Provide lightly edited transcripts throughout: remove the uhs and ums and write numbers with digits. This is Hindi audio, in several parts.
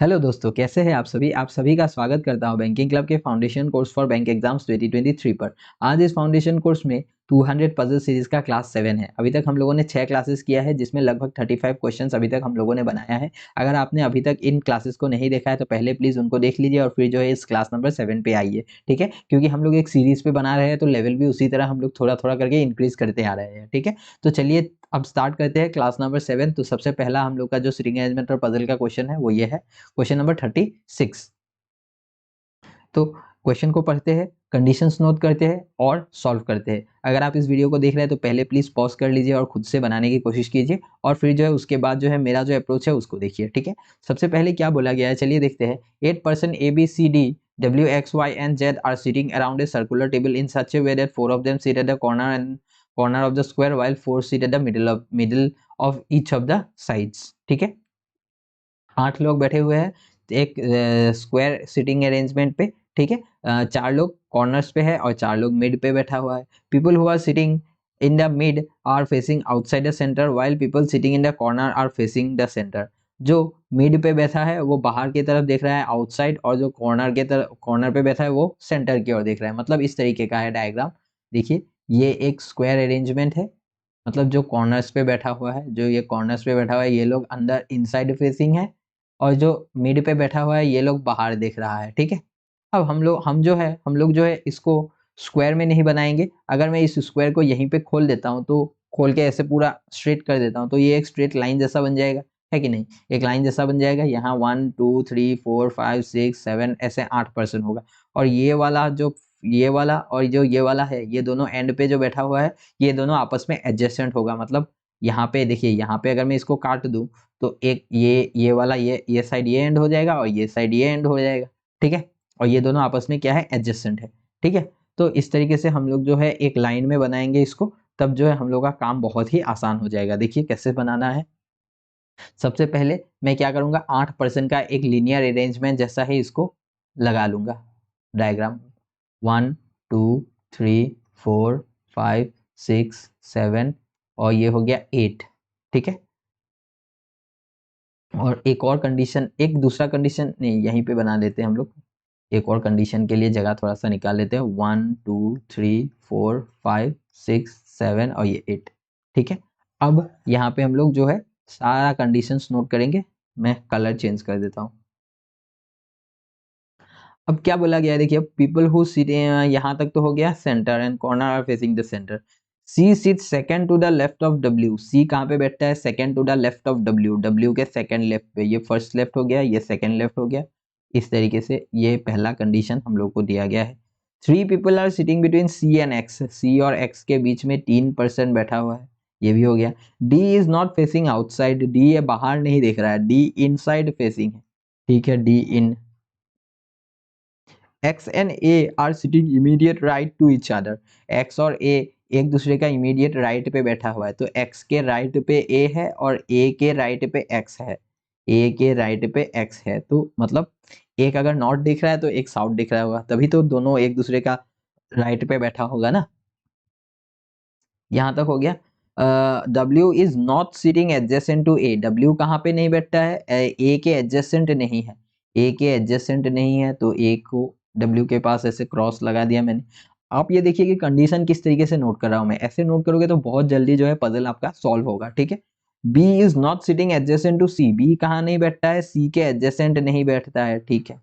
हेलो दोस्तों, कैसे हैं आप सभी का स्वागत करता हूं बैंकिंग क्लब के foundation course for bank exams 2023 पर। आज इस फाउंडेशन कोर्स में 200 पजल सीरीज का क्लास 7 है। अभी तक हम लोगों ने 6 क्लासेस किया है, जिसमें लगभग 35 क्वेश्चंस अभी तक हम लोगों ने बनाया है। अगर आपने अभी तक इन क्लासेस को नहीं देखा है तो पहले प्लीज उनको देख लीजिए और फिर जो है इस क्लास नंबर 7 पे आइए, ठीक है। क्योंकि हम लोग एक सीरीज पे बना रहे हैं तो लेवल भी उसी तरह हम लोग थोड़ा थोड़ा करके इंक्रीज करते आ रहे हैं, ठीक है। तो चलिए अब स्टार्ट करते हैं क्लास नंबर 7। तो सबसे पहला हम लोग का जो सीटिंग अरेंजमेंट और पजल का क्वेश्चन है वो ये है, क्वेश्चन नंबर 36। तो क्वेश्चन को पढ़ते हैं, कंडीशंस नोट करते हैं और सॉल्व करते हैं। अगर आप इस वीडियो को देख रहे हैं तो पहले प्लीज पॉज कर लीजिए और खुद से बनाने की कोशिश कीजिए, और फिर जो है उसके बाद जो है मेरा जो अप्रोच है उसको देखिए, ठीक है। सबसे पहले क्या बोला गया है, चलिए देखते हैं। 8 person A B C D W X Y and Z are sitting around a circular table in such a way that 4 of them sit at the corner of the square while 4 sit at the middle of each of the sides, ठीक है। 8 लोग बैठे हुए हैं एक स्क्वायर सिटिंग अरेंजमेंट पे, ठीक है। 4 लोग कॉर्नर्स पे है और 4 लोग मिड पे बैठा हुआ है। People who are sitting in the mid are facing outside the centre while people sitting in the corner are facing the centre. जो मिड पे बैठा है वो बाहर की तरफ देख रहा है आउटसाइड, और जो कॉर्नर पे बैठा है वो सेंटर की ओर देख रहा है। मतलब इस तरीके का है डायग्राम। देखिए ये एक स्क्वायर अरेंजमेंट है। मतलब जो कॉर्नर्स पे बैठा हुआ है, जो ये कॉर्नर्स पे बैठा हुआ है, ये लोग अंदर इनसाइड फेसिंग है, और जो मिड पे बैठा हुआ है ये लोग बाहर देख रहा है, ठीक है। अब हम लोग जो है इसको स्क्वायर में नहीं बनाएंगे। अगर मैं इस स्क्वायर को यहीं पे खोल देता हूँ, तो खोल के ऐसे पूरा स्ट्रेट कर देता हूँ, तो ये एक स्ट्रेट लाइन जैसा बन जाएगा, है कि नहीं। एक लाइन जैसा बन जाएगा। यहाँ 1 2 3 4 5 6 7 ऐसे 8% होगा। और ये वाला और जो ये वाला है, ये दोनों एंड पे जो बैठा हुआ है, ये दोनों आपस में एडजेसेंट होगा। मतलब यहाँ पे देखिए, यहाँ पे अगर मैं इसको काट दूं तो एक ये वाला ये साइड ये एंड हो जाएगा और ये साइड ये एंड हो जाएगा, ठीक है। और ये दोनों आपस में क्या है, एडजेसेंट है, ठीक है। तो इस तरीके से हम लोग जो है एक लाइन में बनाएंगे इसको, तब जो है हम लोग का काम बहुत ही आसान हो जाएगा। देखिए कैसे बनाना है। सबसे पहले मैं क्या करूंगा, 8% का एक लीनियर अरेंजमेंट जैसा ही इसको लगा लूंगा डायग्राम। 1 2 3 4 5 6 7 और ये हो गया 8, ठीक है। और एक और कंडीशन, एक दूसरा कंडीशन नहीं, यहीं पे बना लेते हैं हम लोग। एक और कंडीशन के लिए जगह थोड़ा सा निकाल लेते हैं। 1 2 3 4 5 6 7 और ये 8, ठीक है। अब यहाँ पे हम लोग जो है सारा कंडीशंस नोट करेंगे। मैं कलर चेंज कर देता हूँ। अब क्या बोला गया है, देखिए पीपल हु सिट, यहाँ तक तो हो गया centre and corner are facing the centre. C sit second to the left of W. C कहाँ पे बैठता है, second to the left of W. W के सेकंड लेफ्ट पे, ये फर्स्ट लेफ्ट हो गया, ये सेकंड लेफ्ट हो गया। इस तरीके से ये पहला कंडीशन हम लोग को दिया गया है। 3 people are sitting between C and X. C और एक्स के बीच में 3% बैठा हुआ है, ये भी हो गया। D is not facing outside. D ये बाहर नहीं देख रहा है, डी इनसाइड फेसिंग है, ठीक है, D in. X and A are sitting immediate right to each other. X और A एक दूसरे का इमीडिएट राइट पे बैठा हुआ है। तो X के राइट पे A है और A के राइट पे X है। A के राइट पे X है, तो मतलब एक अगर नॉर्थ दिख रहा है तो एक साउथ दिख रहा होगा, तभी तो दोनों एक दूसरे का राइट पे बैठा होगा ना। यहाँ तक हो गया। W is not sitting adjacent to A। W कहाँ पे नहीं बैठता है, A के एडजेसेंट नहीं है। A के एडजेसेंट नहीं है तो A को W के पास ऐसे क्रॉस लगा दिया मैंने। आप ये देखिए कि कंडीशन किस तरीके से नोट कर रहा हूं मैं। ऐसे नोट करोगे तो बहुत जल्दी जो है पजल आपका सॉल्व होगा, ठीक है। B is not sitting adjacent to C। B कहाँ नहीं बैठता है, C के एडजेसेंट नहीं बैठता है, ठीक है।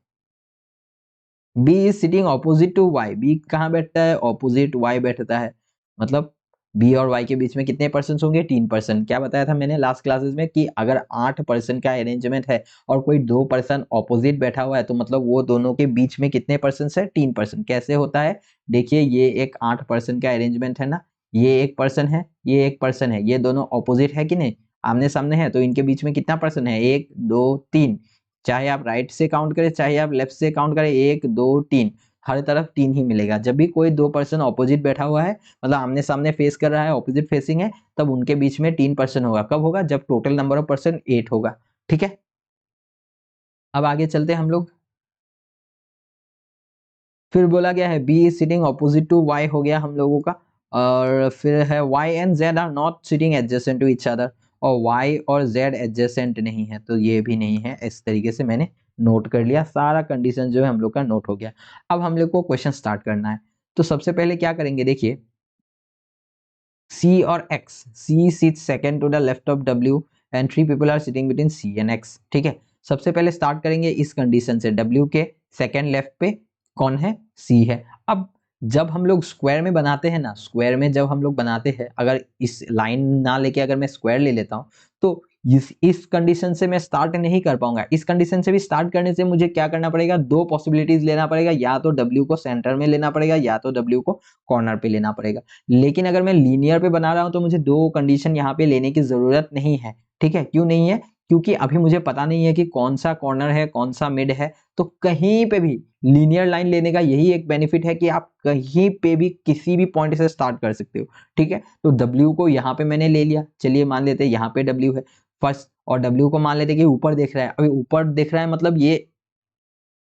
B is sitting opposite to Y। B कहाँ बैठता है, ऑपोजिट Y बैठता है। मतलब B और Y के बीच में कितने परसेंट होंगे, 3%। क्या बताया था मैंने लास्ट क्लासेस में कि अगर 8% का अरेंजमेंट है और कोई 2% ऑपोजिट बैठा हुआ है तो मतलब वो दोनों के बीच में कितने परसेंट है, 3%। कैसे होता है, देखिए ये एक 8% का अरेंजमेंट है ना, ये एक पर्सन है, ये एक पर्सन है, ये दोनों ऑपोजिट है कि नहीं, आमने सामने है, तो इनके बीच में कितना पर्सन है, 1 2 3। चाहे आप राइट से काउंट करें चाहे आप लेफ्ट से काउंट करें, 1 2 3, हर तरफ 3 ही मिलेगा। जब भी कोई 2% ऑपोजिट बैठा हुआ है, मतलब आमने सामने फेस कर रहा है, ऑपोजिट फेसिंग है, तब उनके बीच में 3% होगा। कब होगा, जब टोटल नंबर ऑफ पर्सन 8 होगा, ठीक है। अब आगे चलते हैं हम लोग। फिर बोला गया है B is sitting opposite to Y, हो गया हम लोगों का। और फिर है Y and Z are not sitting adjacent to each other. और वाई और जेड एडजेसेंट नहीं है, तो ये भी नहीं है। इस तरीके से मैंने नोट कर लिया, सारा कंडीशन जो है हम लोग का नोट हो गया। अब हम लोग को क्वेश्चन स्टार्ट करना है। तो सबसे पहले क्या करेंगे, देखिए C और X, C sits second to the left of W and 3 people are sitting between C and X। ठीक है, सबसे पहले स्टार्ट करेंगे इस कंडीशन से, W के सेकंड लेफ्ट पे कौन है, C है। अब जब हम लोग स्क्वायर में बनाते हैं ना, स्क्वायर में जब हम लोग बनाते हैं, अगर इस लाइन ना लेके अगर मैं स्क्वायर ले लेता हूँ तो इस कंडीशन से मैं स्टार्ट नहीं कर पाऊंगा। इस कंडीशन से भी स्टार्ट करने से मुझे क्या करना पड़ेगा, दो पॉसिबिलिटीज लेना पड़ेगा, या तो W को सेंटर में लेना पड़ेगा या तो W को कॉर्नर पे लेना पड़ेगा। लेकिन अगर मैं लीनियर पे बना रहा हूं तो मुझे दो कंडीशन यहाँ पे लेने की जरूरत नहीं है। ठीक है, क्यों नहीं है, क्योंकि अभी मुझे पता नहीं है कि कौन सा कॉर्नर है कौन सा मिड है। तो कहीं पे भी लीनियर लाइन लेने का यही एक बेनिफिट है कि आप कहीं पे भी किसी भी पॉइंट से स्टार्ट कर सकते हो। ठीक है, तो W को यहाँ पे मैंने ले लिया, चलिए मान लेते हैं यहाँ पे W है फर्स्ट, और W को मान लेते हैं कि ऊपर देख रहा है। अभी ऊपर देख रहा है मतलब ये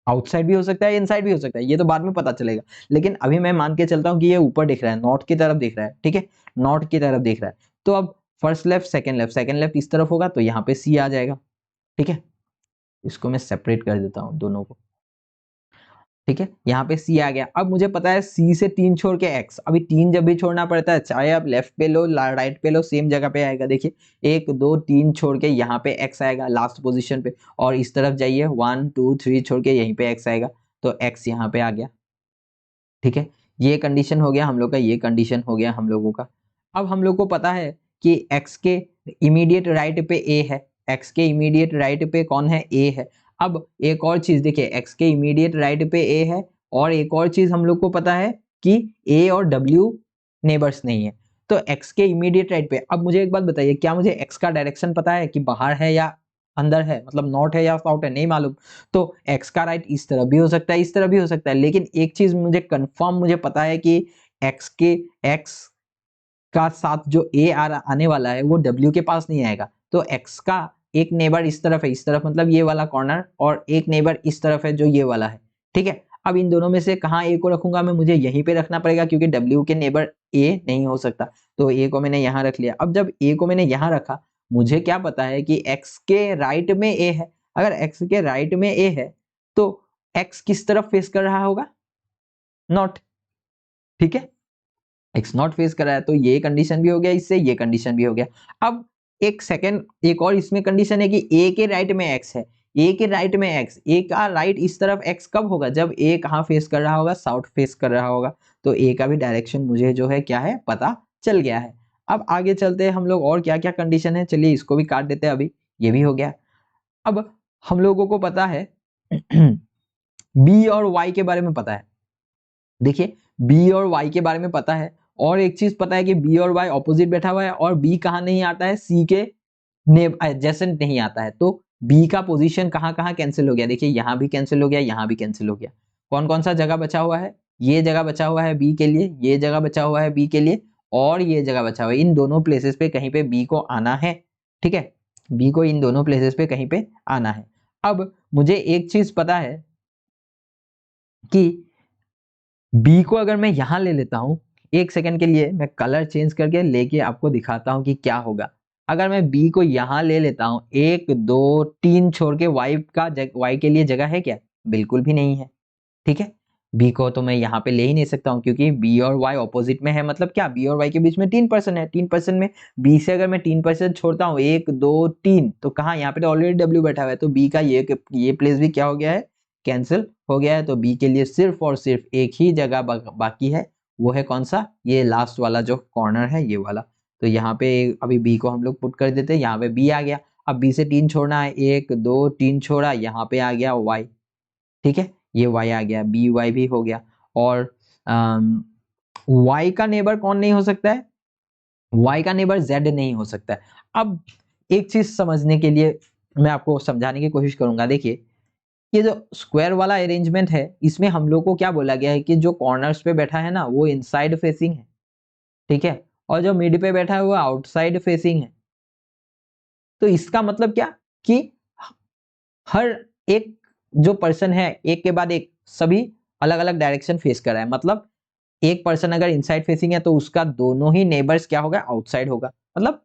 आउटसाइड भी हो सकता है, इनसाइड भी हो सकता है, ये तो बाद में पता चलेगा। लेकिन अभी मैं मान के चलता हूँ कि ये ऊपर दिख रहा है, नॉर्थ की तरफ दिख रहा है। ठीक है, नॉर्थ की तरफ दिख रहा है। तो अब first left second left, second left इस तरफ होगा तो यहाँ पे C आ जाएगा। ठीक है, इसको मैं सेपरेट कर देता हूँ दोनों को। ठीक है, यहाँ पे C आ गया। अब मुझे पता है C से 3 छोड़ के X, अभी 3 जब भी छोड़ना पड़ता है, चाहे आप लेफ्ट पे लो राइट पे लो, सेम जगह पे आएगा। देखिए 1 2 3 छोड़ के यहाँ पे X आएगा लास्ट पोजीशन पे, और इस तरफ जाइए 1 2 3 छोड़ के यहीं पे X आएगा, तो X यहाँ पे आ गया। ठीक है, ये कंडीशन हो गया हम लोग का, ये कंडीशन हो गया हम लोगों का। अब हम लोग को पता है कि X के इमीडिएट राइट पे A है, X के इमीडिएट राइट पे कौन है, A है। अब एक और चीज देखिए, X के इमीडिएट राइट पे A है, और एक और चीज हम लोग को पता है कि A और W नेबर्स नहीं है। तो X के इमीडिएट राइट पे, अब मुझे एक बात बताइए, क्या मुझे X का डायरेक्शन पता है कि बाहर है या अंदर है, मतलब नॉर्थ है या साउथ है, नहीं मालूम। तो X का राइट इस तरफ भी हो सकता है, इस तरफ भी हो सकता है, लेकिन एक चीज मुझे कंफर्म मुझे पता है कि X का साथ जो आने वाला है वो W के पास नहीं आएगा। तो X का एक नेबर इस तरफ है, इस तरफ मतलब ये वाला कॉर्नर, और एक नेबर इस तरफ है जो ये वाला है। ठीक है, अब इन दोनों में से कहाँ A को रखूंगा मैं, मुझे यहीं पे रखना पड़ेगा क्योंकि W के नेबर A नहीं हो सकता। तो A को मैंने यहाँ रख लिया। अब जब A को मैंने यहाँ रखा, मुझे क्या पता है कि X के राइट में A है। अगर X के राइट में A है तो X किस तरफ फेस कर रहा होगा, नॉट। ठीक है, एक्स नॉट फेस कर रहा है, तो ये कंडीशन भी हो गया, इससे ये कंडीशन भी हो गया। अब एक सेकंड, एक और इसमें कंडीशन है कि ए के राइट में एक्स है, ए के राइट में एक्स, ए का राइट इस तरफ एक्स कब होगा, जब ए कहाँ फेस कर रहा होगा, साउथ फेस कर रहा होगा। तो ए का भी डायरेक्शन मुझे जो है क्या है, पता चल गया है। अब आगे चलते हैं हम लोग, और क्या क्या कंडीशन है, चलिए इसको भी काट देते हैं, अभी ये भी हो गया। अब हम लोगों को पता है बी और वाई के बारे में पता है। देखिए बी और वाई के बारे में पता है, और एक चीज पता है कि बी और वाई ऑपोजिट बैठा हुआ है, और बी कहाँ नहीं आता है, सी के एडजेसेंट नहीं आता है। तो बी का पोजीशन कहाँ कहाँ कैंसिल हो गया, देखिए यहाँ भी कैंसिल हो गया, यहाँ भी कैंसिल हो गया। कौन कौन सा जगह बचा हुआ है, ये जगह बचा हुआ है बी के लिए, ये जगह बचा हुआ है बी के लिए, और ये जगह बचा हुआ है। इन दोनों प्लेसेस पे कहीं पे बी को आना है। ठीक है, बी को इन दोनों प्लेसेस पे कहीं पे आना है। अब मुझे एक चीज पता है कि बी को अगर मैं यहां ले लेता हूं, एक सेकंड के लिए मैं कलर चेंज करके लेके आपको दिखाता हूं कि क्या होगा। अगर मैं बी को यहां ले लेता हूं, 1 2 3 छोड़ के वाई के लिए जगह है क्या, बिल्कुल भी नहीं है। ठीक है, बी को तो मैं यहाँ पे ले ही नहीं सकता हूँ क्योंकि बी और वाई ऑपोजिट में है, मतलब क्या, बी और वाई के बीच में 3% है। 3% में बी से अगर मैं 3% छोड़ता हूँ, 1 2 3, तो कहाँ, यहाँ पे तो ऑलरेडी डब्ल्यू बैठा हुआ है, तो बी का ये प्लेस भी क्या हो गया है, कैंसिल हो गया है। तो बी के लिए सिर्फ और सिर्फ एक ही जगह बाकी है, वो है कौन सा, ये लास्ट वाला जो कॉर्नर है, ये वाला। तो यहाँ पे अभी बी को हम लोग पुट कर देते हैं, यहाँ पे बी आ गया। अब बी से 3 छोड़ना है, 1 2 3 छोड़ा, यहाँ पे आ गया वाई। ठीक है, ये y आ गया, बी वाई भी हो गया। और y का नेबर कौन नहीं हो सकता है, y का नेबर z नहीं हो सकता है। अब एक चीज समझने के लिए मैं आपको समझाने की कोशिश करूंगा। देखिए ये जो स्क्वायर वाला अरेंजमेंट है, इसमें हम लोग को क्या बोला गया है कि जो कॉर्नर्स पे बैठा है ना वो इनसाइड फेसिंग है। ठीक है, और जो मिड पे बैठा है वो आउटसाइड फेसिंग है। तो इसका मतलब क्या कि हर एक जो पर्सन है, एक के बाद एक सभी अलग अलग डायरेक्शन फेस कर रहा है। मतलब एक पर्सन अगर इनसाइड फेसिंग है तो उसका दोनों ही नेबर्स क्या होगा, आउटसाइड होगा। मतलब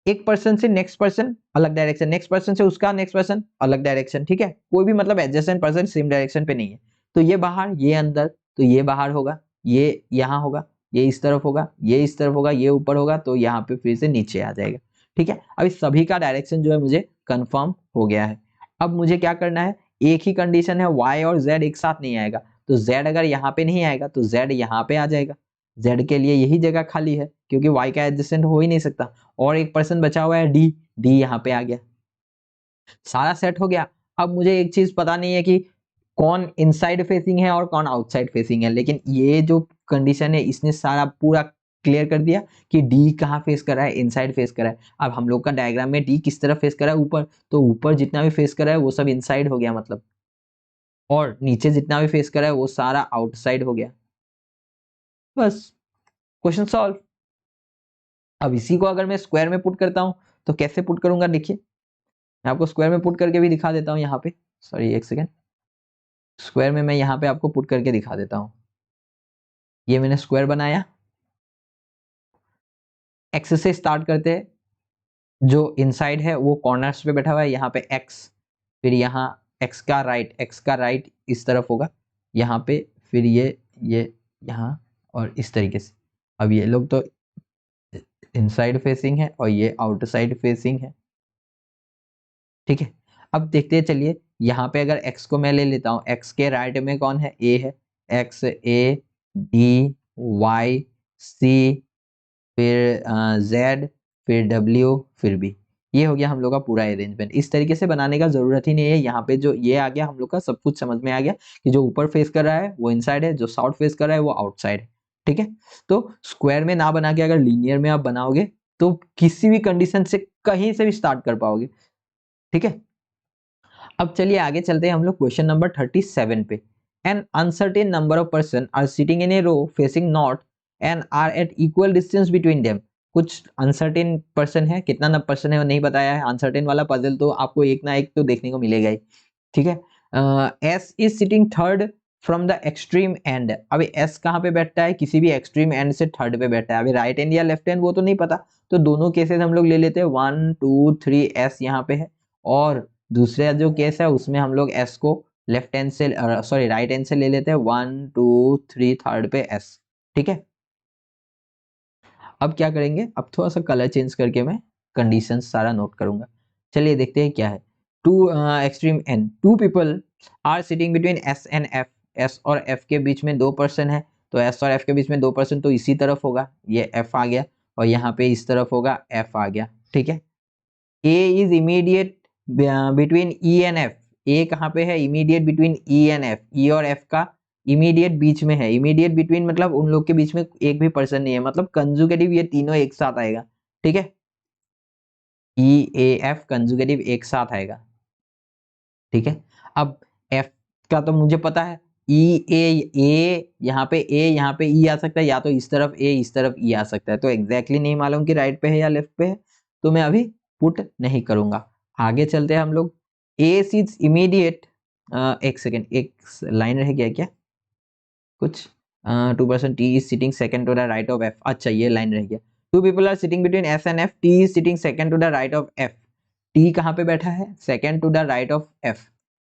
एक पर्सन से नेक्स्ट पर्सन अलग डायरेक्शन, नेक्स्ट पर्सन से उसका नेक्स्ट पर्सन अलग डायरेक्शन, ठीक है, कोई भी मतलब एडजेसेंट पर्सन सेम डायरेक्शन पे नहीं है। तो ये बाहर, ये अंदर, तो ये बाहर होगा, ये यहाँ होगा, ये इस तरफ होगा, ये इस तरफ होगा, ये ऊपर होगा, तो यहाँ पे फिर से नीचे आ जाएगा, ठीक है। अब इस सभी का डायरेक्शन जो है मुझे कंफर्म हो गया है। अब मुझे क्या करना है, एक ही कंडीशन है, y और z एक साथ नहीं आएगा, तो z अगर यहाँ पे नहीं आएगा तो z यहाँ पे आ जाएगा, z के लिए यही जगह खाली है क्योंकि y का एडजेसेंट हो ही नहीं सकता। और एक पर्सन बचा हुआ है d, d यहाँ पे आ गया, सारा सेट हो गया। अब मुझे एक चीज पता नहीं है कि कौन इनसाइड फेसिंग है और कौन आउटसाइड फेसिंग है, लेकिन ये जो कंडीशन है इसने सारा पूरा क्लियर कर दिया कि डी कहाँ फेस कर रहा है, इनसाइड फेस कर रहा है। अब हम लोग का डायग्राम में डी किस तरफ फेस कर रहा है, ऊपर, तो ऊपर जितना भी फेस कर रहा है वो सब इनसाइड हो गया मतलब, और नीचे जितना भी फेस कर रहा है वो सारा आउटसाइड हो गया। बस, क्वेश्चन सॉल्व। अब इसी को अगर मैं स्क्वायर में पुट करता हूं तो कैसे पुट करूंगा, देखिए मैं आपको स्क्वायर में पुट करके भी दिखा देता हूं यहाँ पे, सॉरी एक सेकेंड, स्क्वायर में मैं यहाँ पे आपको पुट करके दिखा देता हूं। ये मैंने स्क्वायर बनाया, एक्स से स्टार्ट करते हैं, जो इनसाइड है वो कॉर्नर्स पे बैठा हुआ है, यहाँ पे एक्स, फिर यहाँ एक्स का राइट, एक्स का राइट इस तरफ होगा यहाँ पे, फिर ये यहाँ और इस तरीके से। अब ये लोग तो इनसाइड फेसिंग है और ये आउटसाइड फेसिंग है, ठीक है। अब देखते हैं, चलिए यहाँ पे अगर x को मैं ले लेता हूँ, x के राइट में कौन है, a है, x a d y c फिर z फिर w फिर b, ये हो गया हम लोग का पूरा अरेंजमेंट। इस तरीके से बनाने का जरूरत ही नहीं है, यहाँ पे जो ये आ गया हम लोग का सब कुछ समझ में आ गया कि जो ऊपर फेस कर रहा है वो इनसाइड है, जो साउथ फेस कर रहा है वो आउटसाइड है, ठीक है। तो स्क्वायर में ना बना के अगर लीनियर में आप बनाओगे तो किसी भी कंडीशन से कहीं से भी स्टार्ट कर पाओगे, ठीक है। अब चलिए आगे चलते हैं हम लोग क्वेश्चन नंबर 37 पे। An uncertain number of person are sitting in a row facing north and are at equal distance between them. कुछ अनसर्टेन पर्सन है, कितना ना पर्सन है वो नहीं बताया है, अनसर्टेन वाला पजल तो आपको एक ना एक तो देखने को मिलेगा ही, ठीक है। S is sitting third from the extreme and. अभी एस कहाँ पे बैठता है, किसी भी एक्सट्रीम एंड से थर्ड पे बैठता है। अभी राइट एंड या लेफ्ट एंड वो तो नहीं पता, तो दोनों केसेस हम लोग ले लेते हैं, 1 2 3 एस यहाँ पे है, और दूसरा जो केस है उसमें हम लोग एस को लेफ्ट हैंड से, सॉरी राइट हैंड से ले लेते हैं, 1 2 3 थर्ड पे एस, ठीक है। अब क्या करेंगे, अब थोड़ा सा कलर चेंज करके मैं कंडीशन सारा नोट करूंगा। चलिए देखते हैं क्या है। Two extreme end, two people are sitting between S and F. S और एफ के बीच में दो पर्सन है, तो एस और एफ के बीच में दो पर्सन तो इसी तरफ होगा, ये एफ आ गया, और यहाँ पे इस तरफ होगा एफ आ गया, ठीक है। A is immediate between E and F. A कहाँ पे है, immediate between E and F, E और एफ का इमीडिएट बीच में है। इमीडिएट बिटवीन मतलब उन लोग के बीच में एक भी पर्सन नहीं है, मतलब कंजुगेटिव ये तीनों एक साथ आएगा, ठीक है। ई ए एफ कंजुगेटिव एक साथ आएगा, ठीक है। अब एफ का तो मुझे पता है, ई ए यहाँ पे ए यहाँ पे ई आ सकता है, या तो इस तरफ ए इस तरफ ई आ सकता है, तो एग्जैक्टली नहीं मालूम कि राइट पे है या लेफ्ट पे है, तो मैं अभी पुट नहीं करूंगा। आगे चलते हैं हम लोग। ए इज इमीडिएट, एक सेकेंड, एक लाइन रह गया क्या कुछ, 2% T is sitting second to the right of F, अच्छा ये लाइन रह गया। Two people are sitting between S and F, T is sitting second to the right of F. T कहाँ पे बैठा है, second to the right of F,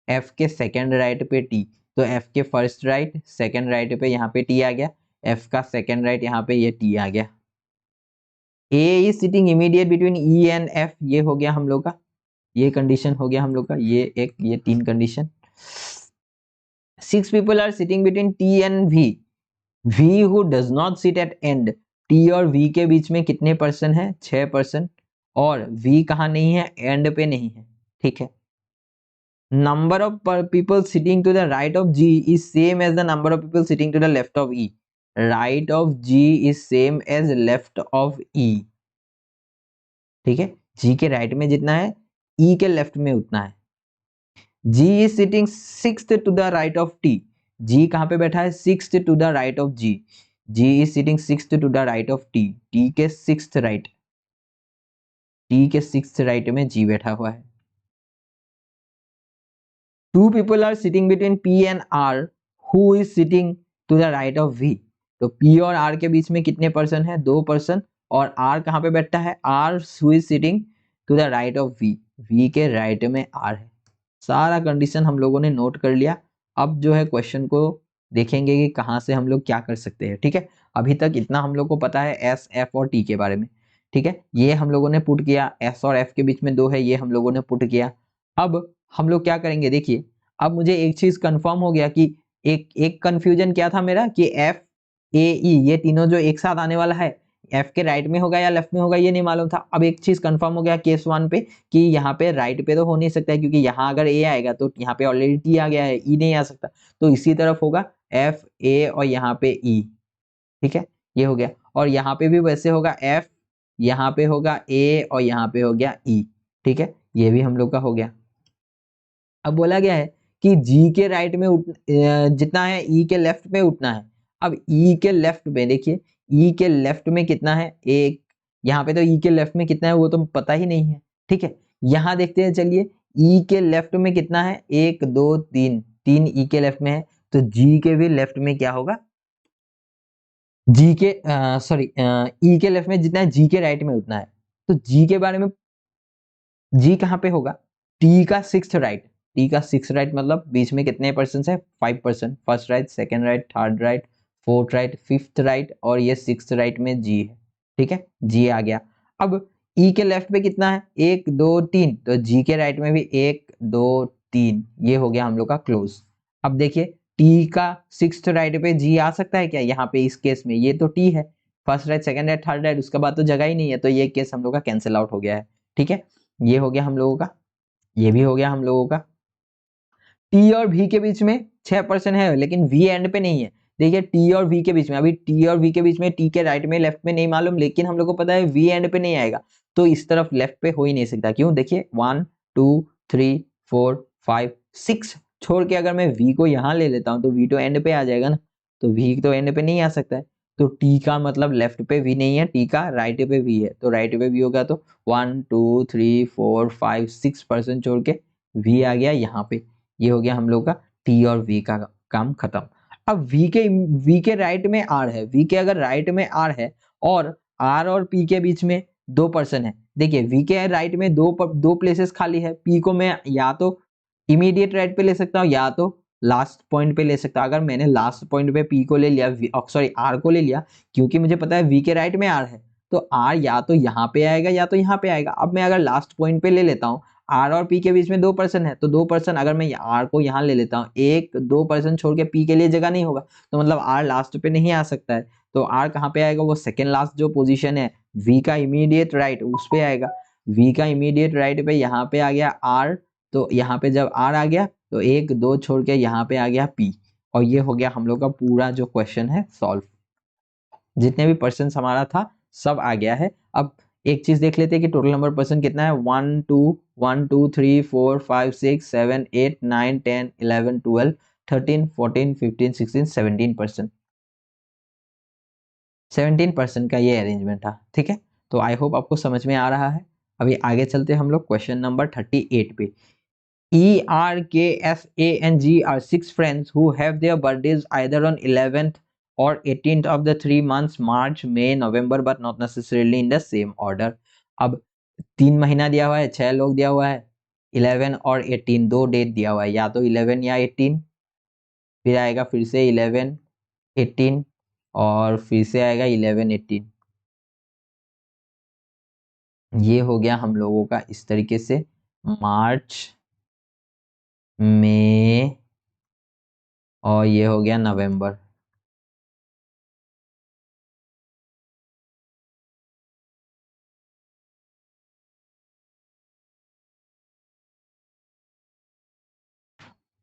F के सेकंड राइट पे टी, तो एफ के फर्स्ट राइट सेकंड राइट पे यहाँ पे टी आ गया, एफ का सेकंड राइट यहाँ पे ये टी आ गया। A is sitting immediate between E and F, ये हो गया हम लोग का, ये कंडीशन हो गया हम लोग का, ये एक, ये तीन condition. 6 people are sitting between T and V. V who does not sit at end. T और V के बीच में कितने पर्सन है, 6 पर्सन, और V कहाँ नहीं है, एंड पे नहीं है, ठीक है। Number of people sitting to the right of G is same as the number of people sitting to the left of E. Right of G is same as left of E, ठीक है। G के राइट में जितना है E के लेफ्ट में उतना है। G is sitting sixth to the right of T. G कहाँ पे बैठा है, sixth to the right of G. G is sitting sixth to the right of T. T के sixth right, T के sixth right में G बैठा हुआ है। Two people are sitting between P and R. Who is sitting to the right of V? तो P और R के बीच में कितने पर्सन है, दो पर्सन, और आर कहाँ पे बैठता है, R who is sitting to the right of V, V के राइट में आर है। सारा कंडीशन हम लोगों ने नोट कर लिया। अब जो है क्वेश्चन को देखेंगे कि कहाँ से हम लोग क्या कर सकते हैं। ठीक है, अभी तक इतना हम लोग को पता है एस एफ और टी के बारे में। ठीक है, ये हम लोगों ने पुट किया, एस और एफ के बीच में 2 है, ये हम लोगों ने पुट किया। अब हम लोग क्या करेंगे, देखिए अब मुझे एक चीज कंफर्म हो गया कि एक कंफ्यूजन क्या था मेरा कि एफ ए ई ये तीनों जो एक साथ आने वाला है, एफ के राइट में होगा या लेफ्ट में होगा ये नहीं मालूम था। अब एक चीज कंफर्म हो गया केस 1 पे कि यहाँ पे राइट पे तो हो नहीं सकता है, क्योंकि यहाँ अगर ए आएगा तो यहाँ पे ऑलरेडी टी आ गया है, ई नहीं आ सकता, तो इसी तरफ होगा एफ ए और यहाँ पे ई। ठीक है, ये हो गया। और यहाँ पे भी वैसे होगा एफ, यहाँ पे होगा ए और यहाँ पे हो गया ई। ठीक है, ये भी हम लोग का हो गया। अब बोला गया है कि जी के राइट में जितना है ई के लेफ्ट में उठना है। अब ई के लेफ्ट में देखिए, ई के लेफ्ट में कितना है, एक, यहाँ पे तो ई के लेफ्ट में कितना है वो तो पता ही नहीं है। ठीक है, यहाँ देखते हैं, चलिए ई के लेफ्ट में कितना है, 1 2 3, 3 ई के लेफ्ट में है, तो जी के भी लेफ्ट में क्या होगा, जी के सॉरी ई के लेफ्ट में जितना है जी के राइट में उतना है। तो जी के बारे में, जी कहाँ पे होगा, टी का 6th राइट, टी का 6th राइट मतलब बीच में कितने परसेंट है, 5%, first right, second right, third right, fourth right, fifth right, और ये 6th राइट में जी है। ठीक है, जी आ गया। अब ई के लेफ्ट पे कितना है, 1 2 3, तो जी के राइट में भी 1 2 3, ये हो गया हम लोग का क्लोज। अब देखिए टी का 6th राइट पे जी आ सकता है क्या, यहाँ पे इस केस में ये तो टी है, first right, second right, third right, उसके बाद तो जगह ही नहीं है, तो ये केस हम लोग का कैंसिल आउट हो गया है। ठीक है, ये हो गया हम लोगों का, ये भी हो गया हम लोगों का। टी और वी के बीच में 6% है, लेकिन वी एंड पे नहीं है। देखिए टी और वी के बीच में, अभी टी और वी के बीच में, टी के राइट में लेफ्ट में नहीं मालूम, लेकिन हम लोग को पता है वी एंड पे नहीं आएगा, तो इस तरफ लेफ्ट पे हो ही नहीं सकता। क्यों, देखिए 1 2 3 4 5 6 छोड़ के अगर मैं वी को यहाँ ले लेता हूँ तो वी तो एंड पे आ जाएगा ना, तो वी तो एंड पे नहीं आ सकता है। तो टी का मतलब लेफ्ट पे वी नहीं है, टी का राइट पे वी है, तो राइट पे वी होगा, तो 1 2 3 4 5 6% छोड़ के वी आ गया यहाँ पे। ये हो गया हम लोग का टी और वी का काम खत्म। अब वी के राइट में आर है, वी के अगर राइट में आर है और आर और पी के बीच में 2% है। देखिए वी के राइट में दो प्लेसेस खाली है, पी को मैं या तो इमीडिएट राइट पे ले सकता हूँ या तो लास्ट पॉइंट पे ले सकता हूँ। अगर मैंने लास्ट पॉइंट पे पी को ले लिया, सॉरी आर को ले लिया, क्योंकि मुझे पता है वी के राइट में आर है, तो आर या तो यहाँ पे आएगा या तो यहाँ पे आएगा। अब मैं अगर लास्ट पॉइंट पे ले लेता हूँ, आर और पी के बीच में 2% है, तो 2% अगर मैं आर को यहाँ ले लेता हूँ, 1 2% छोड़ के पी के लिए जगह नहीं होगा, तो मतलब आर लास्ट पे नहीं आ सकता है। तो आर कहाँ पे आएगा, वो सेकेंड लास्ट जो पोजीशन है वी का इमीडिएट राइट उस पे आएगा। वी का इमीडिएट राइट पे यहाँ पे आ गया आर, तो यहाँ पे जब आर आ गया तो 1 2 छोड़ के यहाँ पे आ गया पी, और ये हो गया हम लोग का पूरा जो क्वेश्चन है सॉल्व। जितने भी पर्सन हमारा था सब आ गया है। अब एक चीज देख लेते हैं कि टोटल नंबर पर्सन कितना है, 1 2 1 2 3 4 5 6 7 8 9 10 11 12 13 14 15 16 17% का ये अरेंजमेंट था। ठीक है, तो आई होप आपको समझ में आ रहा है। अभी आगे चलते हम लोग क्वेश्चन नंबर 38 पे। ERKFANG are 6 friends who have their birthdays either on 11th or 18th of the 3 months March, May, November but not necessarily in the same order। अब 3 महीना दिया हुआ है, 6 लोग दिया हुआ है, 11 और 18 दो डेट दिया हुआ है, या तो 11 या 18, फिर आएगा फिर से 11 18 और फिर से आएगा 11 18। ये हो गया हम लोगों का इस तरीके से मार्च में, और ये हो गया नवंबर।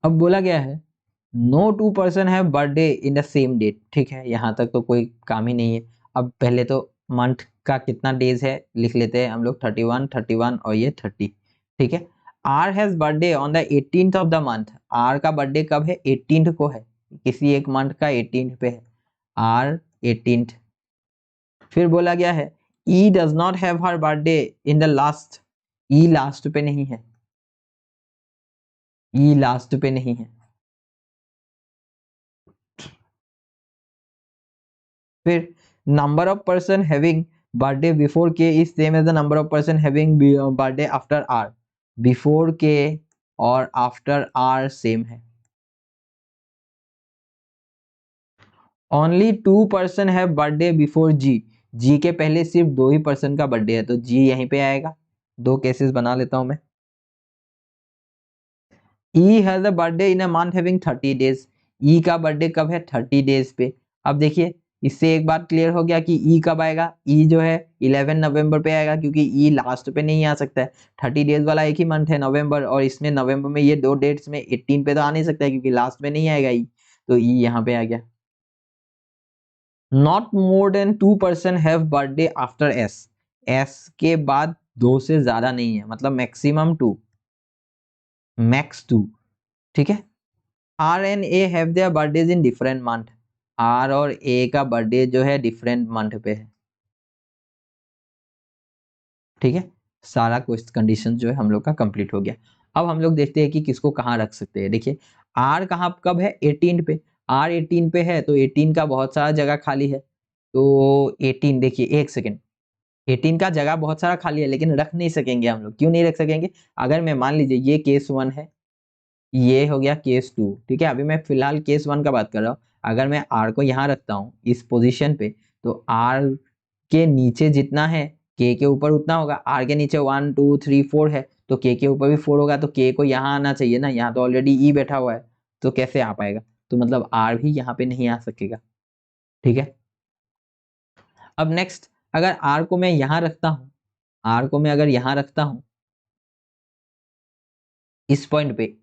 अब बोला गया है नो 2 पर्सन है birthday in the same date. ठीक है, यहाँ तक तो कोई काम ही नहीं है। अब पहले तो मंथ का कितना डेज है लिख लेते हैं हम लोग, 31 31 और ये 30। ठीक है, R has birthday on the 18th of the month. R का बर्थडे कब है, 18th को है, किसी एक मंथ का 18th पे है, आर 18th। फिर बोला गया है E does not have her birthday in the last, E last पे नहीं है, ई लास्ट पे नहीं है। फिर number of person having birthday before K is same as the number of person having birthday after R, before K और आफ्टर आर सेम है। ओनली 2 पर्सन है बर्थडे बिफोर जी, जी के पहले सिर्फ 2 ही पर्सन का बर्थडे है, तो जी यहीं पे आएगा। 2 केसेस बना लेता हूं मैं। E has a birthday in a month having 30 days, E का बर्थडे कब है 30 डेज पे। अब देखिए इससे एक बात क्लियर हो गया कि ई कब आएगा, ई जो है 11 नवंबर पे आएगा, क्योंकि ई लास्ट पे नहीं आ सकता है। 30 डेज वाला एक ही मंथ है नवंबर, और इसमें नवंबर में ये 2 डेट्स में 18 पे तो आ नहीं सकता है, क्योंकि लास्ट में नहीं आएगा ई, तो ई यहाँ पे आ गया। Not more than 2 person have birthday after S, S के बाद 2 से ज्यादा नहीं है, मतलब मैक्सिमम 2, मैक्स 2, ठीक है। R and A have their birthdays in different month, R और ए का बर्थडे जो है डिफरेंट मंथ पे है, ठीक है। सारा क्वेश्चन कंडीशन जो है हम लोग का कंप्लीट हो गया। अब हम लोग देखते हैं कि किसको कहाँ रख सकते हैं। देखिए आर कहाँ कब है 18 पे, आर 18 पे है, तो 18 का बहुत सारा जगह खाली है, तो 18 देखिए एक सेकेंड, 18 का जगह बहुत सारा खाली है, लेकिन रख नहीं सकेंगे हम लोग। क्यों नहीं रख सकेंगे, अगर मैं मान लीजिए ये केस 1 है, ये हो गया केस 2, ठीक है। अभी मैं फिलहाल केस 1 का बात कर रहा हूँ। अगर मैं आर को यहाँ रखता हूँ इस पोजीशन पे, तो आर के नीचे जितना है के ऊपर उतना होगा। आर के नीचे 1 2 3 4 है, तो के ऊपर भी 4 होगा, तो के को यहाँ आना चाहिए ना, यहाँ तो ऑलरेडी ई बैठा हुआ है, तो कैसे आ पाएगा, तो मतलब आर भी यहाँ पे नहीं आ सकेगा, ठीक है। अब नेक्स्ट, अगर आर को मैं यहाँ रखता हूँ, आर को मैं अगर यहाँ रखता हूँ इस पॉइंट पे,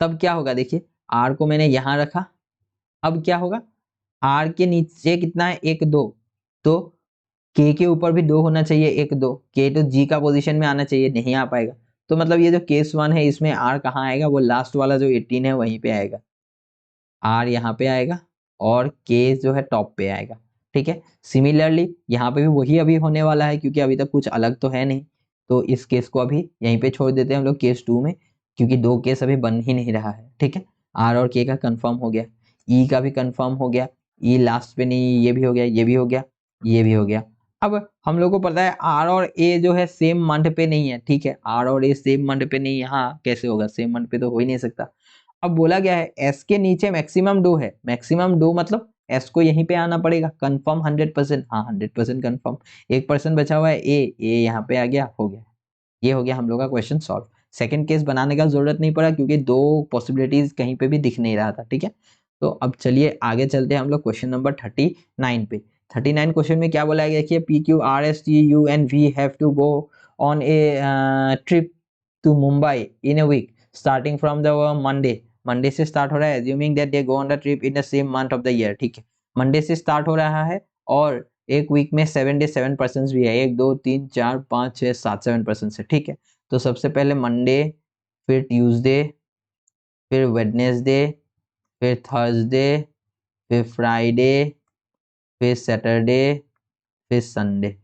तब क्या होगा, देखिए आर को मैंने यहाँ रखा, अब क्या होगा, आर के नीचे कितना है 1 2, तो के ऊपर भी 2 होना चाहिए, 1 2, के तो जी का पोजीशन में आना चाहिए, नहीं आ पाएगा। तो मतलब ये जो केस 1 है इसमें आर कहाँ आएगा, वो लास्ट वाला जो 18 है वहीं पे आएगा, आर यहाँ पे आएगा और के जो है टॉप पे आएगा, ठीक है। सिमिलरली यहाँ पे भी वही अभी होने वाला है, क्योंकि अभी तक कुछ अलग तो है नहीं, तो इस केस को अभी यहीं पे छोड़ देते हैं हम लोग केस 2 में, क्योंकि 2 केस अभी बन ही नहीं रहा है, ठीक है। आर और के का कंफर्म हो गया, ई का भी कंफर्म हो गया, ई लास्ट पे नहीं, ये भी हो गया, ये भी हो गया, ये भी हो गया। अब हम लोग को पता है आर और ए जो है सेम मंथ पे नहीं है, ठीक है, आर और ए सेम मंथ पे नहीं है, हाँ कैसे होगा, सेम मंथ पे तो हो ही नहीं सकता। अब बोला गया है एस के नीचे मैक्सिमम 2 है, मैक्सिमम 2 मतलब एस को यहीं पे आना पड़ेगा, कंफर्म 100%, हाँ 100% कंफर्म। 1% बचा हुआ है ए यहाँ पे आ गया, हो गया, ये हो गया हम लोग का क्वेश्चन सॉल्व। सेकंड केस बनाने का जरूरत नहीं पड़ा, क्योंकि 2 पॉसिबिलिटीज कहीं पे भी दिख नहीं रहा था, ठीक है। तो अब चलिए आगे चलते हैं हम लोग क्वेश्चन नंबर 39 पे। 39 क्वेश्चन में क्या बोला गया, देखिए P Q R S T U and V have to go on a trip to Mumbai in a week starting from the Monday, Monday से स्टार्ट हो रहा है, assuming that they go on the trip in the same month of the year, ठीक है। मंडे से स्टार्ट हो रहा है और एक वीक में 7 डे 7 पर्सन भी है, 1 2 3 4 5 6 7 7 पर्सन है, ठीक है। तो सबसे पहले मंडे, फिर ट्यूसडे, फिर वेडनेसडे, फिर थर्सडे, फिर फ्राइडे, फिर सैटरडे, फिर संडे।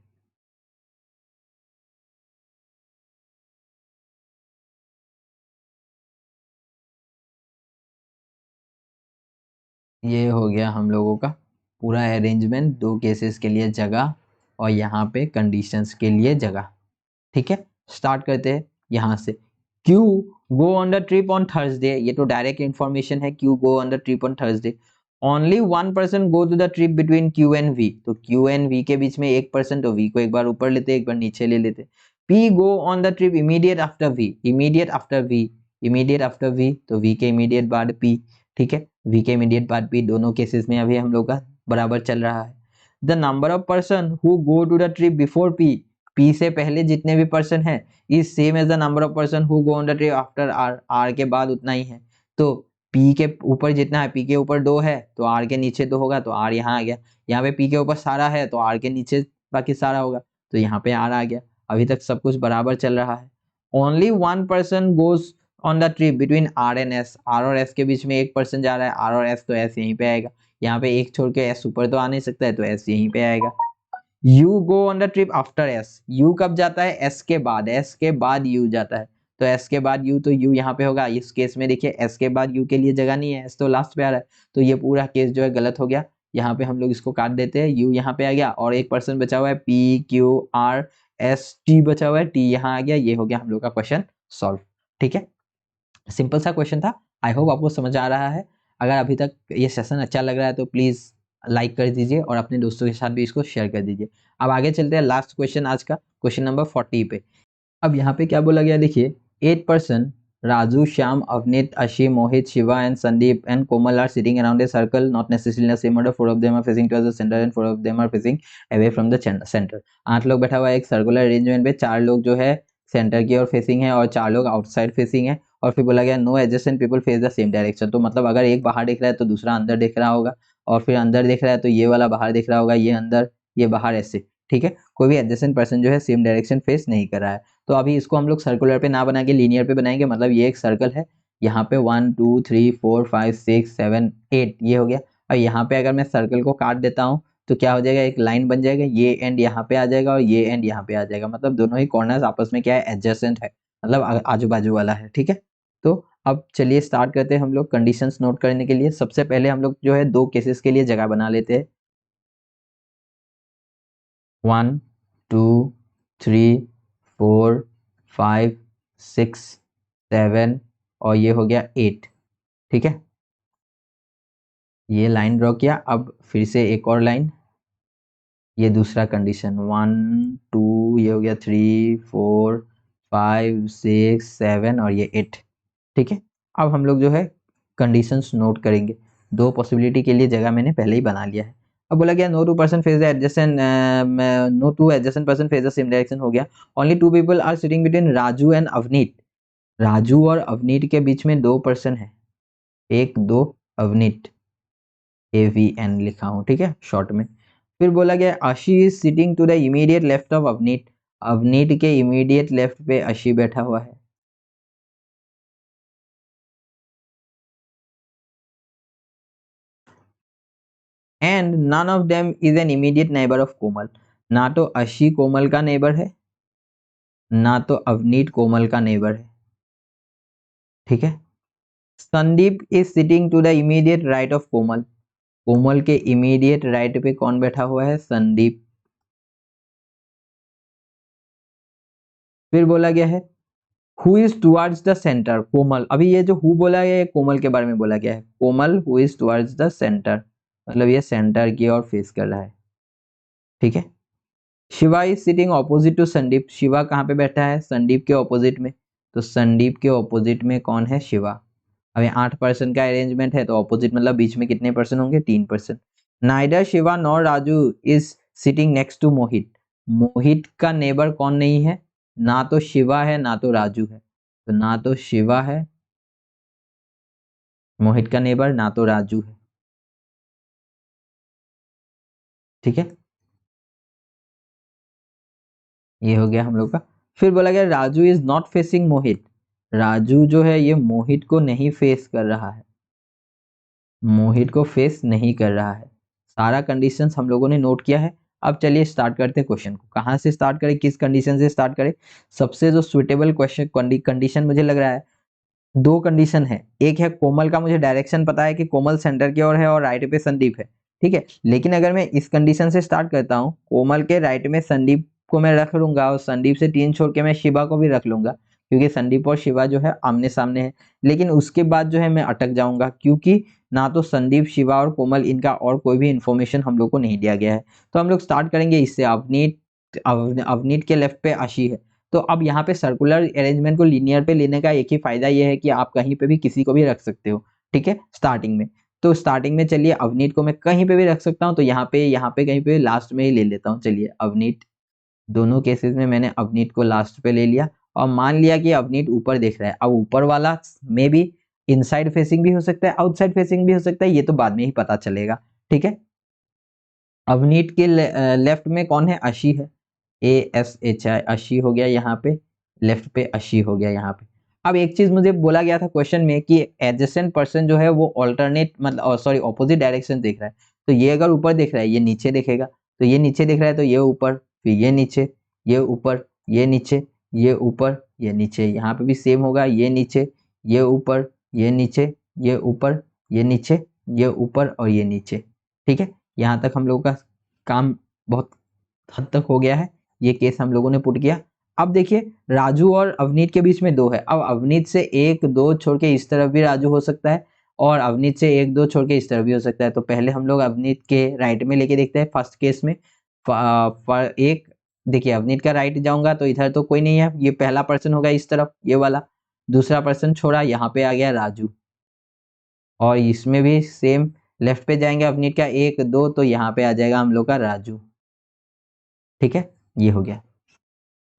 ये हो गया हम लोगों का पूरा अरेंजमेंट, 2 केसेस के लिए जगह और यहाँ पे कंडीशंस के लिए जगह, ठीक है। स्टार्ट करते हैं यहाँ से। Q go on the trip on Thursday, ये तो डायरेक्ट इंफॉर्मेशन है, Q go on the trip on Thursday. Only 1 person go to the trip between Q and V, तो क्यू एंड वी के बीच में 1 पर्सन, तो वी को एक बार ऊपर लेते एक बार नीचे ले लेते। P go on the trip immediate after V, immediate after V, immediate after V, तो वी के इमीडिएट बाद पी, ठीक है। वी के इमीडिएट बाद पी, दोनों केसेस में अभी हम लोग का बराबर चल रहा है। The number of person who go to the trip before P, P से पहले जितने भी पर्सन है is same as the number of person who go on the trip after R, R के बाद उतना ही है। तो पी के ऊपर जितना है, पी के ऊपर 2 है तो आर के नीचे 2 होगा, तो आर यहाँ आ गया। यहाँ पे पी के ऊपर सारा है तो आर के नीचे बाकी सारा होगा, तो यहाँ पे आर आ गया। अभी तक सब कुछ बराबर चल रहा है। Only 1 person goes on the trip between R and S, R और एस के बीच में 1 पर्सन जा रहा है, आर और एस, तो एस यहीं पे आएगा। यहाँ पे एक छोड़ के एस ऊपर तो आ नहीं सकता है, तो एस यहीं पे आएगा। You go on the trip after S, you कब जाता है, एस के बाद, एस के बाद यू जाता है, तो एस के बाद यू, तो यू यहाँ पे होगा। इस केस में देखिए एस के बाद यू के लिए जगह नहीं है, एस तो लास्ट पे आ रहा है, तो ये पूरा केस जो है गलत हो गया, यहाँ पे हम लोग इसको काट देते हैं, यू यहाँ पे आ गया और एक पर्सन बचा हुआ है, P Q R S T बचा हुआ है, टी यहाँ आ गया, ये हो गया हम लोग का क्वेश्चन सॉल्व। ठीक है, सिंपल सा क्वेश्चन था। आई होप आपको समझ आ रहा है। अगर अभी तक ये सेशन अच्छा लग रहा है तो प्लीज लाइक कर दीजिए और अपने दोस्तों के साथ भी इसको शेयर कर दीजिए। अब आगे चलते हैं लास्ट क्वेश्चन आज का, क्वेश्चन नंबर 40 पे। अब यहाँ पे क्या बोला गया देखिए, 8% Raju, Shyam, Avneet, Ashi, Mohit, Shiva and Sandeep and Komal are sitting around a circle, not necessarily in the same order. 4 of them are facing towards the center and 4 of them are facing away from the center. 8 लोग बैठा हुआ है एक सर्कुलर अरेंजमेंट पे, 4 लोग जो है सेंटर की ओर फेसिंग है और 4 लोग आउटसाइड फेसिंग है। और फिर बोला गया no adjacent people face the same direction. तो मतलब अगर एक बाहर देख रहा है तो दूसरा अंदर देख रहा होगा, और फिर अंदर देख रहा है तो ये वाला बाहर देख रहा होगा, ये अंदर ये बाहर, ऐसे। ठीक है, कोई भी एडजेसेंट पर्सन जो है सेम डायरेक्शन फेस नहीं कर रहा है। तो अभी इसको हम लोग सर्कुलर पे ना बना के लीनियर पे बनाएंगे। मतलब ये एक सर्कल है, यहाँ पे 1 2 3 4 5 6 7 8 ये हो गया। और यहाँ पे अगर मैं सर्कल को काट देता हूँ तो क्या हो जाएगा, एक लाइन बन जाएगा, ये एंड यहाँ पे आ जाएगा और ये एंड यहाँ पे आ जाएगा। मतलब दोनों ही कॉर्नर्स आपस में क्या है, एडजेसेंट है, मतलब आजू बाजू वाला है। ठीक है, तो अब चलिए स्टार्ट करते हैं हम लोग कंडीशंस नोट करने के लिए। सबसे पहले हम लोग जो है 2 केसेस के लिए जगह बना लेते हैं, 1 2 3 4 5 6 7 और ये हो गया 8। ठीक है, ये लाइन ड्रॉ किया। अब फिर से एक और लाइन, ये दूसरा कंडीशन 1 2 ये हो गया 3 4 5 6 7 और ये 8। ठीक है, अब हम लोग जो है कंडीशंस नोट करेंगे। 2 पॉसिबिलिटी के लिए जगह मैंने पहले ही बना लिया है। अब बोला गया no two person face the adjacent, no two adjacent person face the same direction हो गया। Only 2 people are sitting between Raju and Avneet. Raju और अवनीत के बीच में 2 पर्सन है, 1 2 अवनीत, AVN लिखा हूं, ठीक है, शॉर्ट में। फिर बोला गया Aashi is sitting to the immediate left of Avneet. Avneet के इमीडिएट लेफ्ट पे आशी बैठा हुआ है। And none of them is an immediate neighbour of Komal. ना तो आशी कोमल का नेबर है, ना तो अवनीत कोमल का नेबर है। ठीक है, Sandeep is sitting to the immediate right of Komal. Komal के इमीडिएट राइट पे कौन बैठा हुआ है, संदीप। फिर बोला गया है who is towards the centre, Komal. अभी ये जो हु बोला गया है कोमल के बारे में बोला गया है, Komal who is towards the centre, मतलब ये सेंटर की ओर फेस कर रहा है। ठीक है, Shiva is sitting opposite to Sandeep. Shiva कहाँ पे बैठा है, संदीप के ऑपोजिट में। तो संदीप के ऑपोजिट में कौन है, शिवा। अभी 8% का अरेंजमेंट है तो ऑपोजिट मतलब बीच में कितने पर्सन होंगे, 3%। Neither Shiva nor Raju is sitting next to Mohit. Mohit का नेबर कौन नहीं है, ना तो शिवा है ना तो राजू है। तो ना तो शिवा है मोहित का नेबर, ना तो राजू है। ठीक है, ये हो गया हम लोग का। फिर बोला गया राजू इज नॉट फेसिंग मोहित। राजू जो है ये मोहित को नहीं फेस कर रहा है, मोहित को फेस नहीं कर रहा है। सारा कंडीशंस हम लोगों ने नोट किया है। अब चलिए स्टार्ट करते हैं क्वेश्चन को। कहाँ से स्टार्ट करें, किस कंडीशन से स्टार्ट करें। सबसे जो सुइटेबल क्वेश्चन कंडीशन मुझे लग रहा है, 2 कंडीशन है। एक है कोमल का, मुझे डायरेक्शन पता है कि कोमल सेंटर की ओर है और राइट पे संदीप है। ठीक है, लेकिन अगर मैं इस कंडीशन से स्टार्ट करता हूँ, कोमल के राइट में संदीप को मैं रख लूंगा और संदीप से 3 छोड़ के मैं शिवा को भी रख लूंगा, क्योंकि संदीप और शिवा जो है आमने सामने है। लेकिन उसके बाद जो है मैं अटक जाऊंगा, क्योंकि ना तो संदीप, शिवा और कोमल, इनका और कोई भी इंफॉर्मेशन हम लोग को नहीं दिया गया है। तो हम लोग स्टार्ट करेंगे इससे। अवनीत के लेफ्ट पे आशी है। तो अब यहाँ पे सर्कुलर अरेंजमेंट को लीनियर पे लेने का एक ही फायदा ये है कि आप कहीं पे भी किसी को भी रख सकते हो। ठीक है, स्टार्टिंग में। तो स्टार्टिंग में चलिए अवनीत को मैं कहीं पे भी रख सकता हूँ, तो यहाँ पे कहीं पे लास्ट में ही ले लेता हूँ। चलिए अवनीत, दोनों केसेस में मैंने अवनीत को लास्ट पे ले लिया और मान लिया कि अवनीत ऊपर देख रहा है। अब ऊपर वाला में भी इनसाइड फेसिंग भी हो सकता है, आउटसाइड फेसिंग भी हो सकता है, ये तो बाद में ही पता चलेगा। ठीक है, अवनीत के लेफ्ट में कौन है, अशी है, ASHI, अशी हो गया यहाँ पे, लेफ्ट पे अशी हो गया यहाँ पे। अब एक चीज मुझे बोला गया था क्वेश्चन में कि एडजेसेंट पर्सन जो है वो ऑल्टरनेट मतलब सॉरी ऑपोजिट डायरेक्शन देख रहा है। तो ये अगर ऊपर देख रहा है ये नीचे देखेगा, तो ये नीचे देख रहा है तो ये ऊपर, फिर ये नीचे, ये ऊपर, ये नीचे, ये ऊपर, ये नीचे। यहाँ पे भी सेम होगा, ये नीचे, ये ऊपर, ये नीचे, ये ऊपर, ये नीचे, ये ऊपर और ये नीचे। ठीक है, यहाँ तक हम लोगों का काम बहुत हद तक हो गया है। ये केस हम लोगों ने पुट किया। अब देखिए राजू और अवनीत के बीच में 2 है। अब अवनीत से 1 2 छोड़ के इस तरफ भी राजू हो सकता है और अवनीत से 1 2 छोड़ के इस तरफ भी हो सकता है। तो पहले हम लोग अवनीत के राइट में लेके देखते हैं फर्स्ट केस में। एक देखिए अवनीत का राइट जाऊंगा तो इधर तो कोई नहीं है, ये पहला पर्सन होगा इस तरफ, ये वाला। दूसरा पर्सन छोड़ा, यहाँ पे आ गया राजू और इसमें भी सेम लेफ्ट पे जाएंगे अवनीत का 1 2 तो यहाँ पे आ जाएगा हम लोग का राजू। ठीक है, ये हो गया,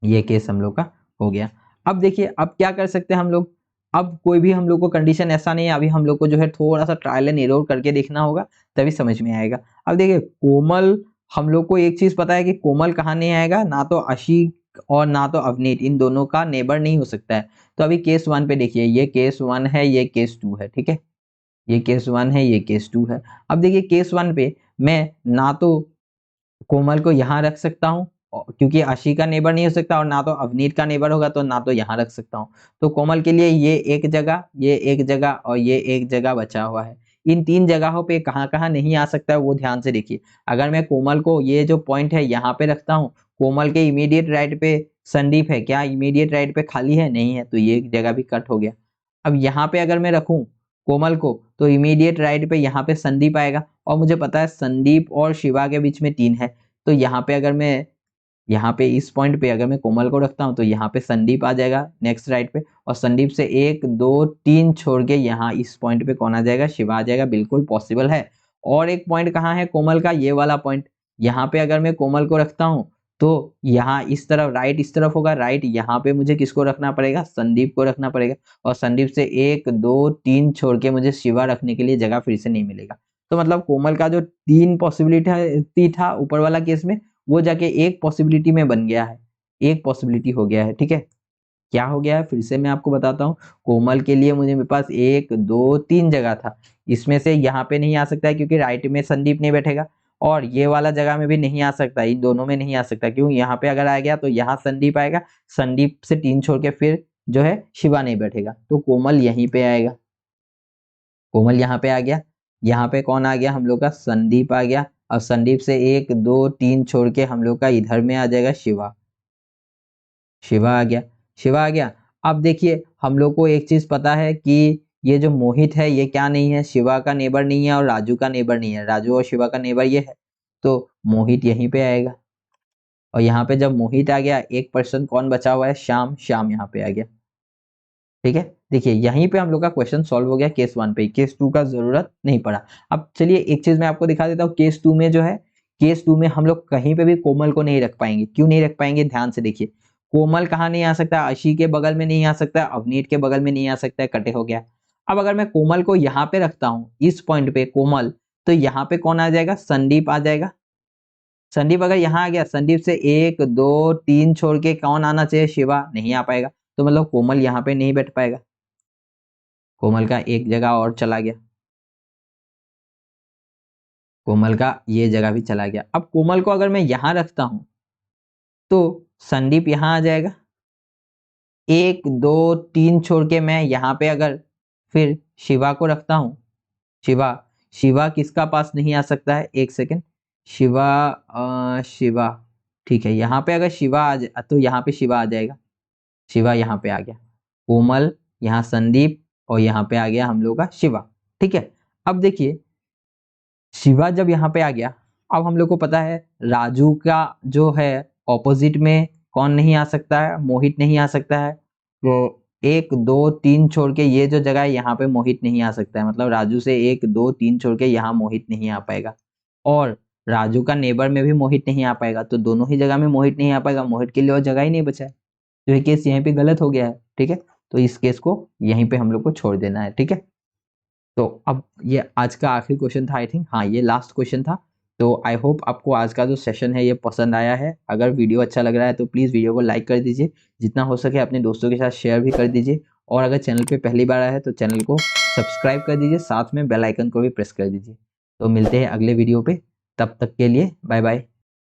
ये केस हम लोग का हो गया। अब देखिए अब क्या कर सकते हैं हम लोग। अब कोई भी हम लोग को कंडीशन ऐसा नहीं है, अभी हम लोग को जो है थोड़ा सा ट्रायल एंड एरर करके देखना होगा तभी समझ में आएगा। अब देखिए कोमल, हम लोग को एक चीज पता है कि कोमल कहाँ नहीं आएगा, ना तो आशिक और ना तो अवनीत, इन दोनों का नेबर नहीं हो सकता है। तो अभी केस 1 पे देखिए, ये केस 1 है, ये केस 2 है। ठीक है, ये केस 1 है, ये केस 2 है। अब देखिए केस 1 पे मैं ना तो कोमल को यहाँ रख सकता हूँ क्योंकि आशी का नेबर नहीं हो सकता, और ना तो अवनीत का नेबर होगा तो ना तो यहाँ रख सकता हूँ। तो कोमल के लिए ये एक जगह, ये एक जगह और ये एक जगह बचा हुआ है। इन 3 जगहों पे कहाँ कहाँ नहीं आ सकता है वो ध्यान से देखिए। अगर मैं कोमल को ये जो पॉइंट है यहाँ पे रखता हूँ, कोमल के इमीडिएट राइट पे संदीप है, क्या इमीडिएट राइट पे खाली है? नहीं है, तो ये जगह भी कट हो गया। अब यहाँ पे अगर मैं रखूं कोमल को तो इमीडिएट राइट पे यहाँ पे संदीप आएगा, और मुझे पता है संदीप और शिवा के बीच में 3 है। तो यहाँ पे अगर मैं यहाँ पे इस पॉइंट पे अगर मैं कोमल को रखता हूँ तो यहाँ पे संदीप आ जाएगा नेक्स्ट राइट पे, और संदीप से 1 2 3 छोड़ के यहाँ इस पॉइंट पे कौन आ जाएगा? शिवा आ जाएगा, बिल्कुल पॉसिबल है। और एक पॉइंट कहाँ है कोमल का? ये वाला पॉइंट। यहाँ पे अगर मैं कोमल को रखता हूँ तो यहाँ इस तरफ राइट इस तरफ होगा, राइट यहाँ पे मुझे किसको रखना पड़ेगा? संदीप को रखना पड़ेगा, और संदीप से 1 2 3 छोड़ के मुझे शिवा रखने के लिए जगह फिर से नहीं मिलेगा। तो मतलब कोमल का जो 3 पॉसिबिलिटी था ऊपर वाला केस में, वो जाके एक पॉसिबिलिटी में बन गया है, एक पॉसिबिलिटी हो गया है। ठीक है, क्या हो गया है फिर से मैं आपको बताता हूँ। कोमल के लिए मुझे मेरे पास 1 2 3 जगह था, इसमें से यहाँ पे नहीं आ सकता है क्योंकि राइट में संदीप नहीं बैठेगा, और ये वाला जगह में भी नहीं आ सकता, इन दोनों में नहीं आ सकता। क्यों? यहाँ पे अगर आ गया तो यहाँ संदीप आएगा, संदीप से 3 छोड़ के फिर जो है शिवा नहीं बैठेगा, तो कोमल यहीं पे आएगा। कोमल यहाँ पे आ गया, यहाँ पे कौन आ गया? हम लोग का संदीप आ गया, और संदीप से 1 2 3 छोड़ के हम लोग का इधर में आ जाएगा शिवा। शिवा आ गया, शिवा आ गया। अब देखिए हम लोग को एक चीज पता है कि ये जो मोहित है ये क्या नहीं है? शिवा का नेबर नहीं है और राजू का नेबर नहीं है। राजू और शिवा का नेबर ये है, तो मोहित यहीं पे आएगा। और यहाँ पे जब मोहित आ गया, एक पर्सन कौन बचा हुआ है? श्याम। श्याम यहाँ पे आ गया। ठीक है, देखिए यहीं पे हम लोग का क्वेश्चन सॉल्व हो गया केस 1 पे, केस 2 का जरूरत नहीं पड़ा। अब चलिए एक चीज मैं आपको दिखा देता हूँ। केस 2 में जो है, केस 2 में हम लोग कहीं पे भी कोमल को नहीं रख पाएंगे। क्यों नहीं रख पाएंगे? ध्यान से देखिए। कोमल कहाँ नहीं आ सकता? आशी के बगल में नहीं आ सकता, अवनीत के बगल में नहीं आ सकता है, कटे हो गया। अब अगर मैं कोमल को यहाँ पे रखता हूँ इस पॉइंट पे कोमल, तो यहाँ पे कौन आ जाएगा? संदीप आ जाएगा। संदीप अगर यहाँ आ गया, संदीप से 1 2 3 छोड़ के कौन आना चाहिए? शिवा। नहीं आ पाएगा, तो मतलब कोमल यहाँ पे नहीं बैठ पाएगा। कोमल का एक जगह और चला गया, कोमल का ये जगह भी चला गया। अब कोमल को अगर मैं यहां रखता हूं तो संदीप यहां आ जाएगा। 1 2 3 छोड़ के मैं यहाँ पे अगर फिर शिवा को रखता हूं, शिवा, शिवा किसका पास नहीं आ सकता है? एक सेकेंड, शिवा शिवा, ठीक है, यहाँ पे अगर शिवा आ जाए तो यहाँ पे शिवा आ जाएगा। शिवा यहाँ पे आ गया, कोमल, यहाँ संदीप, और यहाँ पे आ गया हम लोग का शिवा। ठीक है, अब देखिए शिवा जब यहाँ पे आ गया, अब हम लोग को पता है राजू का जो है ऑपोजिट में कौन नहीं आ सकता है? मोहित नहीं आ सकता है। तो 1 2 3 छोड़ के ये जो जगह है यहाँ पे मोहित नहीं आ सकता है, मतलब राजू से 1 2 3 छोड़ के यहाँ मोहित नहीं आ पाएगा, और राजू का नेबर में भी मोहित नहीं आ पाएगा, तो दोनों ही जगह में मोहित नहीं आ पाएगा। मोहित के लिए और जगह ही नहीं बचा है, तो ये केस यहीं पे गलत हो गया है। ठीक है, तो इस केस को यहीं पे हम लोग को छोड़ देना है। ठीक है, तो अब ये आज का आखिरी क्वेश्चन था, आई थिंक, हाँ ये लास्ट क्वेश्चन था। तो आई होप आपको आज का जो सेशन है ये पसंद आया है। अगर वीडियो अच्छा लग रहा है तो प्लीज़ वीडियो को लाइक कर दीजिए, जितना हो सके अपने दोस्तों के साथ शेयर भी कर दीजिए, और अगर चैनल पे पहली बार आया है तो चैनल को सब्सक्राइब कर दीजिए, साथ में बेल आइकन को भी प्रेस कर दीजिए। तो मिलते हैं अगले वीडियो पे, तब तक के लिए बाय बाय।